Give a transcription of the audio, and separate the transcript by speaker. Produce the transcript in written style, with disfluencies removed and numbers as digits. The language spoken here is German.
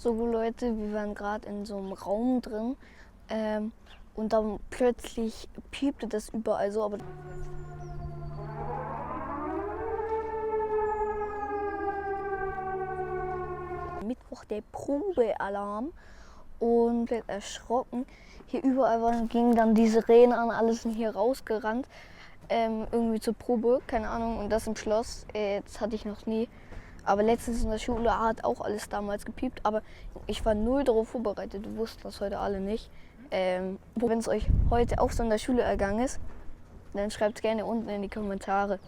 Speaker 1: So Leute, wir waren gerade in so einem Raum drin und dann plötzlich piepte das überall so, aber Mittwoch der Probealarm und bin erschrocken. Hier überall gingen dann die Sirenen an, alles sind hier rausgerannt, irgendwie zur Probe, keine Ahnung, und das im Schloss, das hatte ich noch nie. Aber letztens in der Schule hat auch alles damals gepiept, aber ich war null darauf vorbereitet, du wusstest das heute alle nicht. Wenn es euch heute auch so in der Schule ergangen ist, dann schreibt es gerne unten in die Kommentare.